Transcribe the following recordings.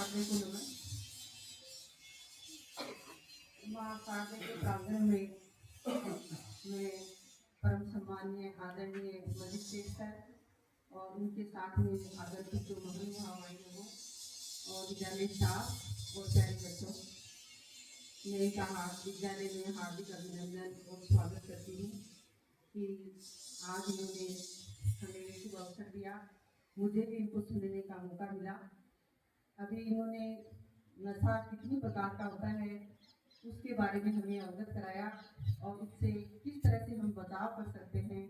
शारदे को नमन। माँ शारदे के प्रांगण में मैं परम सम्माननीय आदरणीय मजिस्ट्रेट सर और उनके साथ में आदरणीय जो मगनी हवाई लोगों और विद्यालय स्टाफ और प्यारे बच्चों, मैं कहा विद्यालय में हार्दिक अभिनंदन और स्वागत करती हूँ कि आज इन्होंने हमें शुभ अवसर दिया, मुझे भी इनको सुनने का मौका मिला। अभी इन्होंने नशा कितनी प्रकार का होता है उसके बारे में हमें अवगत कराया और उससे किस तरह से हम बचाव कर सकते हैं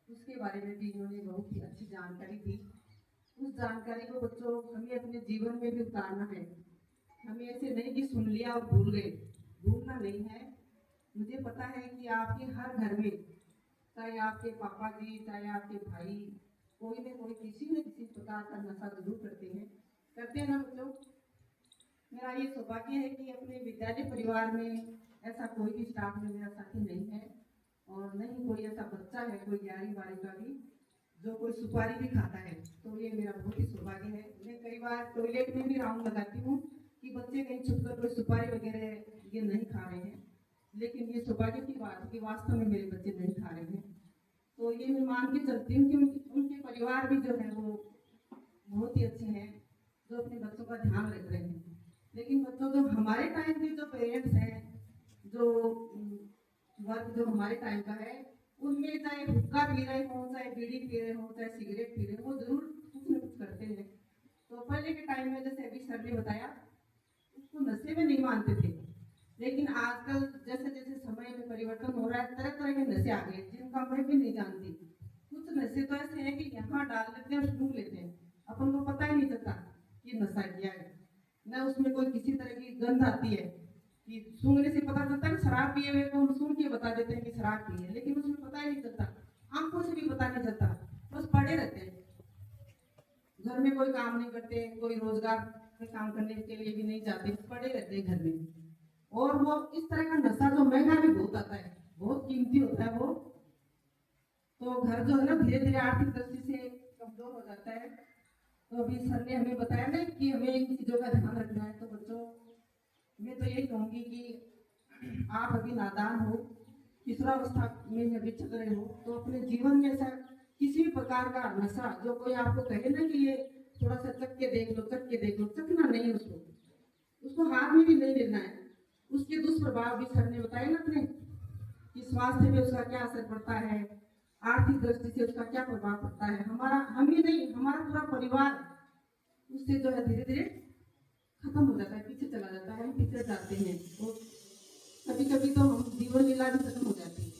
उसके बारे में भी इन्होंने बहुत ही अच्छी जानकारी दी। उस जानकारी को बच्चों हमें अपने जीवन में भी उतारना है। हमें ऐसे नहीं कि सुन लिया और भूल गए, भूलना नहीं है। मुझे पता है कि आपके हर घर में, चाहे आपके पापा जी चाहे आपके भाई, कोई न कोई किसी न किसी प्रकार का नशा जरूर करते हैं ना बच्चों। मेरा ये सौभाग्य है कि अपने विद्यालय परिवार में ऐसा कोई भी स्टाफ में मेरा साथी नहीं है और नहीं कोई ऐसा बच्चा है, कोई 11वीं-12वीं का भी जो कोई सुपारी भी खाता है। तो ये मेरा बहुत ही सौभाग्य है। मैं कई बार टॉयलेट में भी राउंड लगाती हूँ कि बच्चे कहीं छुपकर कोई सुपारी वगैरह ये नहीं खा रहे हैं, लेकिन ये सौभाग्य की बात है कि वास्तव में मेरे बच्चे नहीं खा रहे हैं। तो ये मैं मान के चलती हूँ कि उनके परिवार भी जो है वो बहुत ही अच्छे हैं, जो अपने बच्चों का ध्यान रख रहे हैं। लेकिन बच्चों जो हमारे टाइम के जो पेरेंट्स हैं, जो वर्ग जो हमारे टाइम का है, उनमें चाहे हुक्का पी रहे हो, चाहे बीड़ी पी रहे हो, चाहे सिगरेट पी रहे हो, वो जरूर कुछ न कुछ करते हैं। तो पहले के टाइम में जैसे अभी सर ने बताया, उसको नशे में नहीं मानते थे, लेकिन आजकल जैसे जैसे समय में परिवर्तन हो रहा है, तरह तरह के नशे आ गए जिनका मैं भी नहीं जानती। कुछ नशे तो ऐसे हैं कि यहाँ डाल लेते हैं और सूंघ लेते हैं, अपन को पता ही नहीं चलता कि नशा किया है। न उसमें कोई किसी तरह की गंध आती है कि सूंघने से पता चलता है। शराब पिए हुए को हम सूंघ के बता देते हैं कि शराब पी है, लेकिन उसमें पता ही नहीं चलता, आंखों से भी पता नहीं चलता, बस पड़े रहते हैं। घर में कोई काम नहीं करते, कोई रोजगार में काम करने के लिए भी नहीं जाते, पड़े रहते हैं घर में। और वो इस तरह का नशा जो महंगा भी बहुत आता है, बहुत कीमती होता है वो, तो घर जो है ना धीरे धीरे आर्थिक दृष्टि से कमजोर हो जाता है। तो अभी सर ने हमें बताया ना कि हमें इन चीज़ों का ध्यान रखना है। तो बच्चों मैं तो यही कहूँगी कि आप अभी नादान हो, किशोरावस्था में अभी चल रहे हो, तो अपने जीवन में ऐसा किसी भी प्रकार का नशा जो कोई आपको कहे ना कि ये थोड़ा सा चख के देख लो, चख के देख लो, चखना नहीं है उसको हाथ में भी नहीं लेना है। उसके दुष्प्रभाव भी सर ने बताए ना अपने कि स्वास्थ्य में उसका क्या असर पड़ता है, आर्थिक दृष्टि से उसका क्या प्रभाव पड़ता है। हमारा हम ही नहीं, हमारा पूरा परिवार उससे जो है धीरे धीरे खत्म हो जाता है, पीछे चला जाता है, हम पीछे जाते हैं। तो कभी कभी तो हम जीवन लीला भी खत्म हो जाती है।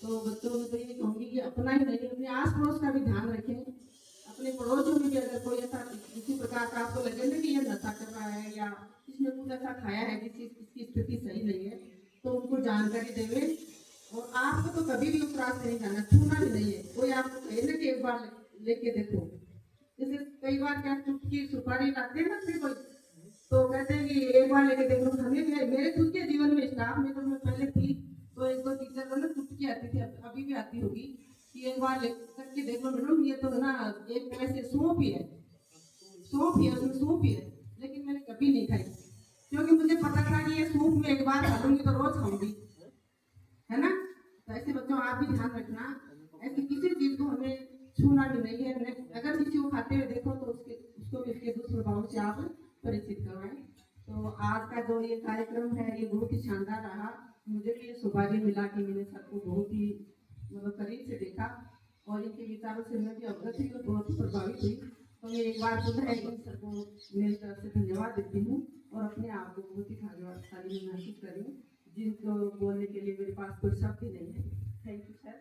तो बच्चों में तो ये कहूँगी कि अपना ही नहीं, अपने आस पड़ोस का भी ध्यान रखें। अपने पड़ोसियों में भी अगर कोई ऐसा किसी प्रकार का आपको लगे ना कि ये नशा कर रहा है या इसने कुछ ऐसा खाया है जिसकी स्थिति सही नहीं है, तो उनको जानकारी देवे। और आपको तो कभी भी उस रास्ते नहीं जाना, छूना भी नहीं है। कोई आपको कहे ना कि एक बार लेके देखो, जैसे कई बार क्या चुटकी सुपारी लाते हैं ना फिर कोई, तो कहते हैं कि एक बार लेके देखो। हमें मेरे खुद के जीवन में स्टाफ में तो मैं पहले थी, तो एक दो टीचर को ना चुटकी आती थी, अभी भी आती होगी कि एक बार करके देखो मैडम, ये तो ना एक तरह से सौंफ ही है, उसमें सौंफ ही है। लेकिन मैंने कभी नहीं खाई, क्योंकि मुझे पता था कि ये सूप में एक बार खाऊंगी तो रोज खाऊंगी, है ना। तो ऐसे बच्चों आप भी ध्यान रखना, ऐसी किसी चीज को हमें छूना भी नहीं है। अगर किसी को खाते हुए देखो तो उसको भी उसके दुष्प्रभाव से आप परिचित करवाएं। तो आज का जो ये कार्यक्रम है ये बहुत ही शानदार रहा। मुझे भी ये सौभाग्य मिला कि मैंने सबको बहुत ही मतलब करीब से देखा और इनके विचारों से मैं भी अवगत हुई और बहुत ही प्रभावित हुई। तो मैं एक बार पुनः इन सबको मेरी तरफ से धन्यवाद देती हूँ और अपने आप को बहुत ही भाग्यशाली महसूस करें, जिनको बोलने के लिए मेरे पास कोई शब्द ही नहीं है। Thank you sir.